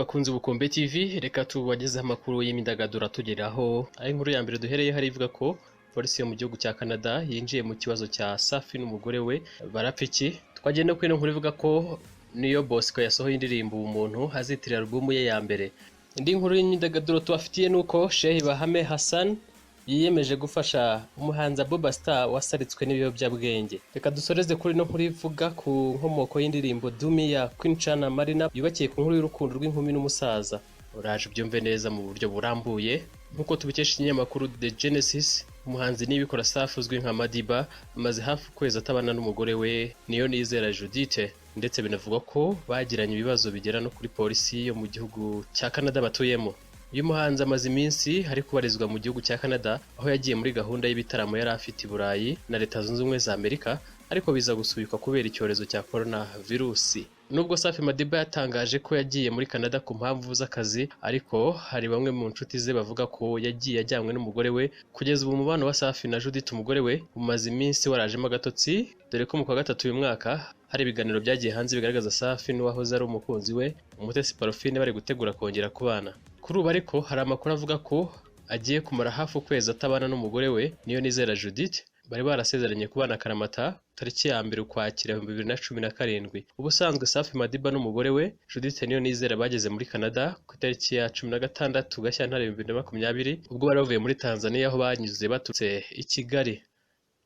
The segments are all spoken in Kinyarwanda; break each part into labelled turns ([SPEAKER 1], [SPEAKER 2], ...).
[SPEAKER 1] bakunze Bukombe TV, reka tubagezeho amakuru y'imyidagaduro atugeraho. Ari inkuru ya mbere duhereye hari ivuga ko polisi yo mu gihugu cya Canada yinjiye mu kibazo cya Safi n'umugore we barapfa iki. Twagenda kuri ino nkuru ivuga ko Niyo Bosco yasohoye indirimbo umuntu azitirira album ye ya mbere. Indi nkuru y'imyidagaduro tubafitiye nuko Sheikh Bahame Hassan yiyemeje gufasha umuhanzi Boba Star wasaritswe n'ibiyobyabwenge. Reka dusoreze kuri no nkuru ivuga ku nkomoko y'indirimbo Dumi ya Queen Cha na Marina yubakiye ku nkuru y'urukundo rw'inkumi n'umusaza. Uraje ubyumve neza mu buryo burambuye nkuko tubikesha ikinyamakuru The Genesis. Umuhanzi nibikora Safi uzwi nka Madiba amaze hafi ukwezi atabana n'umugore we Niyonizera Judith, ndetse binavugwa ko bagiranye ibibazo bigera no kuri polisi yo mu gihugu cya Canada batuyemo. Uyu muhanzi amaze iminsi ari kubarizwa mu gihugu cya Canada, aho yagiye muri gahunda y'ibitaramo yari afite i Burayi na Leta Zunze Ubumwe za Amerika, ariko biza gusubikwa kubera icyorezo cya corona virusi. Nubwo Safi Madiba yatangaje ko yagiye muri Canada ku mpamvu z'akazi, ariko hari bamwe mu nshuti ze bavuga ko yagiye ajyanywe n'umugore we. Kugeza ubu umubano wa Safi na Judith umugore we umaze iminsi warajemo agatotsi, dore ko mu kwa gatatu uyu mwaka hari ibiganiro byagiye hanze bigaragaza Safi n'uwahoze ari umukunzi we Umutesi Parfine bari gutegura kongera kubana. Kuri ubu ariko hari amakuru avuga ko agiye kumara hafi ukwezi atabana n'umugore we Niyonizera Judith. Bari barasezeranye kubana Karamata tariki ya 1 Ukwakira 2017. Ubusanzwe Safi Madiba n'umugore we Judith Niyonizera bageze muri Canada ku itariki ya 16 Gashyantare 2020, ubwo bari bavuye muri Tanzania aho banyuze baturutse i Kigali.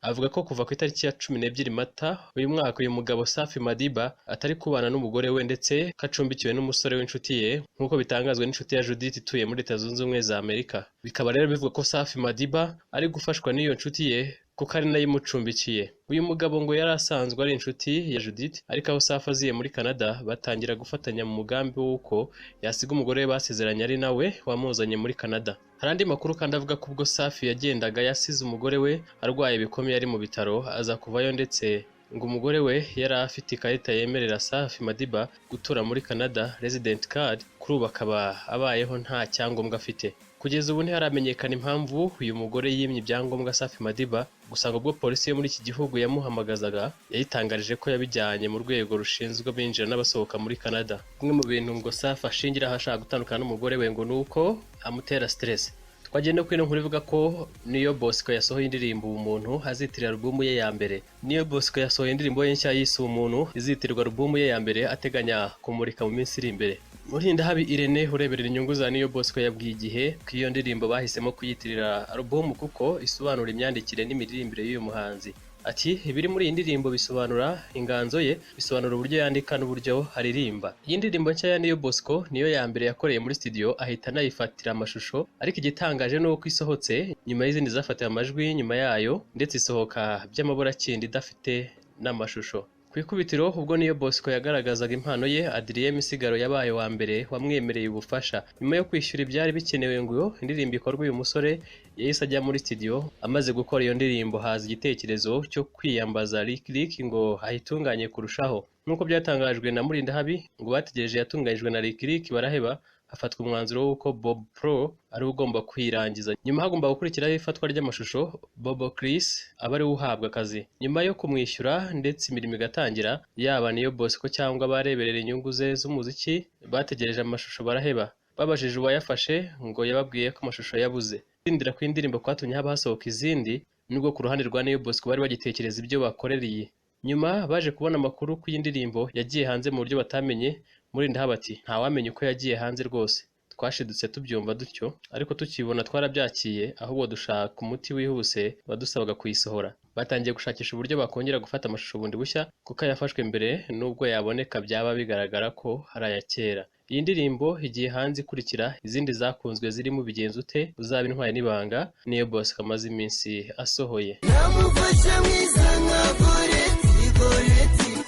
[SPEAKER 1] Avuga ko kuva ku itariki ya 12 Mata uyu mwaka uyu mugabo Safi Madiba atari kubana n'umugore we, ndetse kacumbikiwe n'umusore w'inshuti ye nk'uko bitangazwa n'inshuti ya Judith ituye muri Leta Zunze Ubumwe za Amerika. Bikaba rero bivuga ko Safi Madiba ari gufashwa n'iyo nshuti ye kuko ari nayo imucumbikiye. Uyu mugabo ngo yari asanzwe ari inshuti ya Judith, ariko aho Safi aziye muri Canada batangira gufatanya mu mugambi w'uko yasiga umugore we basezeranye ari nawe wamuzanye muri Canada. Hari andi makuru kandi avuga ko ubwo Safi yagendaga yasize umugore we arwaye bikomeye ari mu bitaro, aza kuvayo, ndetse ngo umugore we yari afite ikarita yemerera Safi Madiba gutura muri Canada resident card, kuri ubu akaba abayeho nta cyangombwa afite. Kugeza ubu ntiharamenyekana impamvu uyu mugore yimye ibyangombwa Safi Madiba, gusa ngo ubwo polisi yo muri iki gihugu yamuhamagazaga yayitangarije ko yabijyanye mu rwego rushinzwe abinjira n'abasohoka muri Canada. Bimwe mu bintu ngo Safi ashingira aho ashaka gutandukana n'umugore we ngo nuko amutera stress. Twagenda kuri ino nkuru ivuga ko Niyo Bosco yasohoye indirimbo umuntu azitirira album ye ya mbere. Niyo Bosco yasohoye indirimbo ye nshya yise Umuntu izitirwa album ye ya mbere ateganya kumurika mu minsi iri imbere. Murindahabi Irene ureberera inyungu za Niyo Bosco yabwiye Igihe ko iyo ndirimbo bahisemo kuyitirira album kuko isobanura imyandikire n'imiririmbire y'uyu muhanzi. Ati ibiri muri iyi ndirimbo bisobanura inganzo ye, bisobanura uburyo yandika n'uburyo aririmba. Iyi ndirimbo nshya ya Niyo Bosco niyo ya mbere yakoreye muri studio, ahita anayifatira amashusho, ariko igitangaje ni uko isohotse nyuma y'izindi zafatiwe amajwi nyuma yayo, ndetse isohoka by'amaburakindi idafite n'amashusho. Ku ikubitiro ubwo Niyo Bosco yagaragazaga impano ye, Adrien Misigaro yabaye wa mbere wamwemereye ubufasha. Nyuma yo kwishyura ibyari bikenewe ngo indirimbo ikorwe, uyu musore yahise ajya muri studio. Amaze gukora iyo ndirimbo haza igitekerezo cyo kwiyambaza Lick Lick ngo ayitunganye kurushaho. Nk'uko byatangajwe na Murindahabi, ngo bategereje yatunganyijwe na Lick Lick baraheba, hafatwa umwanzuro w'uko Bob Pro ari ugomba kwirangiza. Nyuma hagomba gukurikiraho ifatwa ry'amashusho, Bobo Chris aba ari uhabwa akazi. Nyuma yo kumwishyura ndetse imirimo igatangira, yaba Niyo Bosco cyangwa abareberera inyungu ze z'umuziki bategereje amashusho baraheba. Babajije uwayafashe ngo yababwiye ko amashusho yabuze. Kwindira kw'indirimbo kwatumye haba hasohoka izindi, nubwo ku ruhande rwa Niyo Bosco bari bagitekereza ibyo bakorereye. Nyuma baje kubona amakuru ko iyi ndirimbo yagiye hanze mu buryo batamenye. Murindahabi ati ntawamenye uko yagiye hanze rwose, twashidutse tubyumva dutyo, ariko tukibona twarabyakiye, ahubwo dushaka umuti wihuse badusabaga kuyisohora. Batangiye gushakisha uburyo bakongera gufata amashusho bundi bushya, kuko yafashwe mbere nubwo yaboneka byaba bigaragara ko hari aya kera. Iyi ndirimbo igiye hanze ikurikira izindi zakunzwe zirimo Bigenze Ute, Uzaba Intwari n'Ibanga Niyo Bosco amaze iminsi asohoye.
[SPEAKER 2] Namufasha mwiza nka Goreti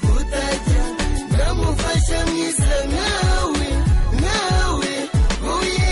[SPEAKER 2] kutajya, namufasha mwiza nkawe oye.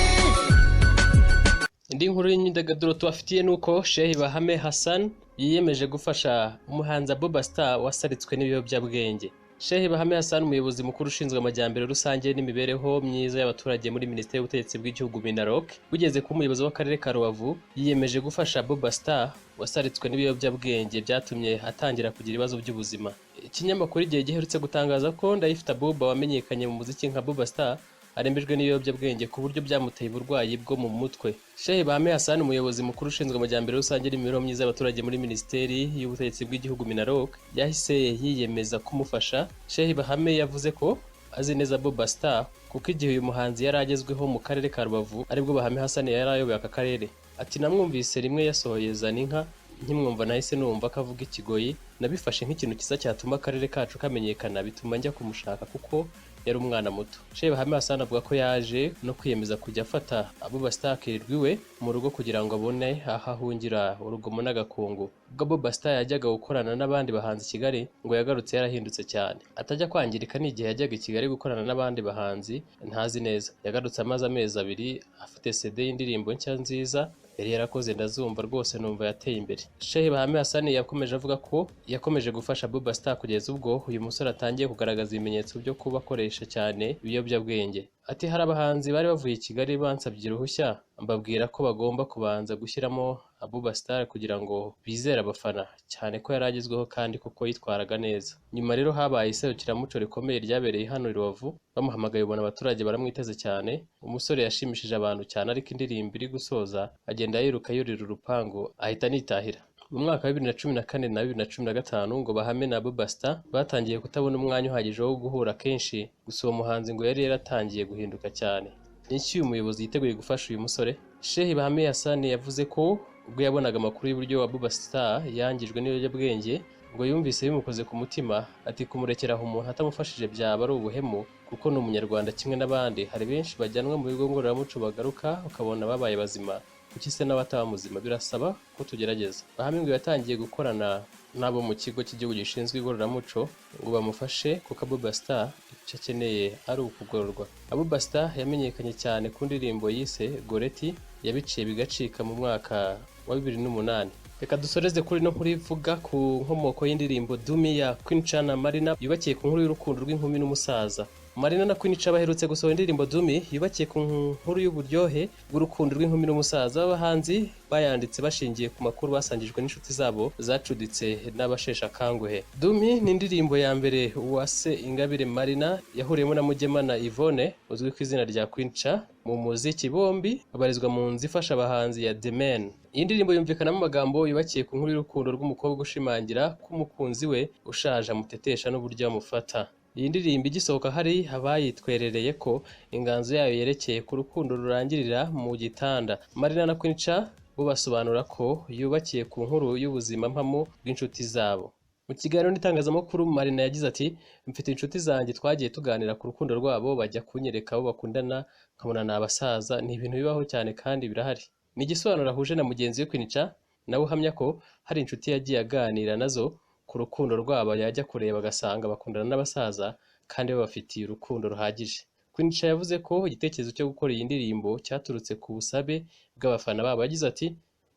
[SPEAKER 1] Indi nkuru y'imyidagaduro tubafitiye nuko Sheikh Bahame Hassan yiyemeje gufasha umuhanzi Boba Star wasaritswe n'ibiyobyabwenge. Sheikh Bahame Hassan, umuyobozi mukuru ushinzwe amajyambere rusange n'imibereho myiza y'abaturage muri Minisiteri y'Ubutegetsi bw'Igihugu Minaloc, ugeze ku muyobozi w'akarere ka Rubavu, yiyemeje gufasha Boba Star wasaritswe n'ibiyobyabwenge byatumye atangira kugira ibibazo by'ubuzima. Ikinyamakuru Igihe giherutse gutangaza ko Ndayifite Boba wamenyekanye mu muziki nka Boba Star arembejwe n'ibiyobyabwenge ku buryo byamuteye uburwayi bwo mu mutwe. Sheikh Bahame Hassan, umuyobozi mukuru ushinzwe amajyambere rusange n'imibereho myiza y'abaturage muri Minisiteri y'Ubutegetsi bw'Igihugu Minaloc, yahise yiyemeza kumufasha. Sheikh Bahame yavuze ko azi neza Buba Star kuko igihe uyu muhanzi yari agezweho mu karere ka Rubavu aribwo Bahame Hassan yari ayoboye aka karere. Ati namwumvise rimwe yasohoye Zaninka, nkimwumva nahise numva ko avuga ikigoyi, nabifashe nk'ikintu kiza cyatuma akarere kacu kamenyekana, bituma njya kumushaka kuko yari umwana muto. Sheikh Bahame Hassan avuga ko yaje no kwiyemeza kujya afata Buba Star akirirwa iwe mu rugo kugira ngo abone aho ahungira urugomo n'agakungu. Ubwo Buba Star yajyaga gukorana n'abandi bahanzi i Kigali ngo yagarutse yarahindutse cyane, atajya kwangirika n'igihe yajyaga i Kigali gukorana n'abandi bahanzi ntazi neza. Yagarutse amaze amezi 2 afite CD y'indirimbo nshya nziza yari yarakoze, ndazumva rwose numva yateye imbere. Sheikh Bahame Hassan yakomeje avuga ko yakomeje gufasha Buba Star kugeza ubwo uyu musore atangiye kugaragaza ibimenyetso byo kuba akoresha cyane ibiyobyabwenge. Ati hari abahanzi bari bavuye i Kigali bansabye uruhushya, mbabwira ko bagomba kubanza gushyiramo Buba Star kugira ngo bizere abafana, cyane ko yari agezweho kandi kuko yitwaraga neza. Nyuma rero habaye iserukiramuco rikomeye ryabereye hano i Rubavu, bamuhamagaye ubona abaturage baramwiteze cyane. Umusore yashimishije abantu cyane, ariko indirimbo iri gusoza agenda yiruka yurira urupangu ahita anitahira. Mu mwaka wa 2014 na 2015 ngo Bahame na Buba Star batangiye kutabona umwanya uhagije wo guhura kenshi, gusa uwo muhanzi ngo yari yaratangiye guhinduka cyane. N'iki uyu muyobozi yiteguye gufasha uyu musore? Sheikh Bahame Hassan yavuze ko ubwo yabonaga amakuru y'uburyo wa Buba Star yangijwe n'ibiyobyabwenge ngo yumvise bimukoze ku mutima. Ati kumurekeraho umuntu atamufashije byaba ari ubuhemu, kuko ni umunyarwanda kimwe n'abandi. Hari benshi bajyanwa mu bigo ngororamuco bagaruka ukabona babaye bazima, kuki se n'abataba muzima? Birasaba ko tugerageza. Bahame ngo yatangiye gukorana nabo mu kigo cy'igihugu gishinzwe igororamuco ngo bamufashe, kuko Buba Star icyo akeneye ari ukugororwa. Buba Star yamenyekanye cyane ku ndirimbo yise Goreti, yabiciye bigacika mu mwaka wa 2008. Reka dusoreze kuri no nkuru ivuga ku nkomoko y'indirimbo Dumi ya Queen Cha na Marina yubakiye ku nkuru y'urukundo rw'inkumi n'umusaza. Marina na Queen Cha baherutse gusohora indirimbo Dumi yubakiye ku nkuru y'uburyohe bw'urukundo rw'inkumi n'umusaza. Abahanzi bayanditse bashingiye ku makuru basangijwe n'inshuti zabo zacuditse n'abashesha kanguhe. Dumi ni indirimbo ya mbere Uwase Ingabire Marina yahuriyemo na Mugemana Yvonne uzwi ku izina rya Queen Cha mu muziki. Bombi babarizwa mu nzu ifasha abahanzi ya The Man. Iyi ndirimbo yumvikanamo amagambo yubakiye ku nkuru y'urukundo rw'umukobwa ushimangira ko umukunzi we ushaje amutetesha n'uburyo amufata. Iyi ndirimbo igisohoka hari abayitwerereye ko inganzo yayo yerekeye ku rukundo rurangirira mu gitanda. Marina na Queen Cha bo basobanura ko yubakiye ku nkuru y'ubuzima mpamo bw'inshuti zabo. Mu kiganiro n'itangazamakuru Marina yagize ati mfite inshuti zanjye twagiye tuganira ku rukundo rwabo, bajya kunyereka abo bakundana nkabona ni abasaza. Ni ibintu bibaho cyane kandi birahari. Ni igisobanuro ahuje na mugenzi we Queen Cha nawe uhamya ko hari inshuti yagiye aganira nazo ku rukundo rwabo, yajya kureba agasanga bakundana n'abasaza kandi babafitiye urukundo ruhagije. Queen Cha yavuze ko igitekerezo cyo gukora iyi ndirimbo cyaturutse ku busabe bw'abafana babo. Yagize ati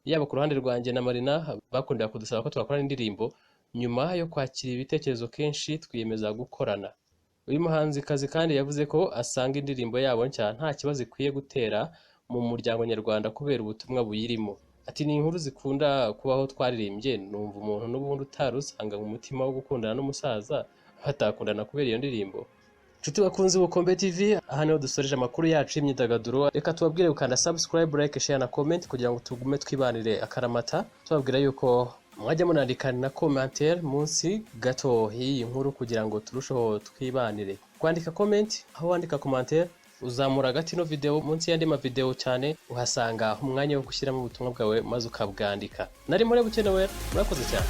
[SPEAKER 1] yaba ku ruhande rwanjye na Marina bakundira kudusaba ko twakora indirimbo, nyuma yo kwakira ibitekerezo kenshi twiyemeza gukorana. Uyu muhanzikazi kandi yavuze ko asanga indirimbo yabo nshya nta kibazo ikwiye gutera mu muryango nyarwanda kubera ubutumwa buyirimo. Ati ni inkuru zikunda kubaho twaririmbye, numva umuntu n'ubundi utarusanga mu mutima wo gukundana n'umusaza batakundana kubera iyo ndirimbo. Nshuti bakunzi Bukombe TV, aha niho dusoreje amakuru yacu y'imyidagaduro. Reka tubabwire gukanda subscribe, like, share na comment kugira ngo tugume twibanire akaramata. Tubabwira yuko mwajya munandikana na commentaire munsi gato iyi nkuru kugira ngo turusheho twibanire. Kwandika comment, aho wandika commentaire uzamura agati no video munsi y'andi ma video cyane uhasanga umwanya wo gushyiramo ubutumwa bwawe maze ukabwandika. Nari muri bukenewe, murakoze cyane.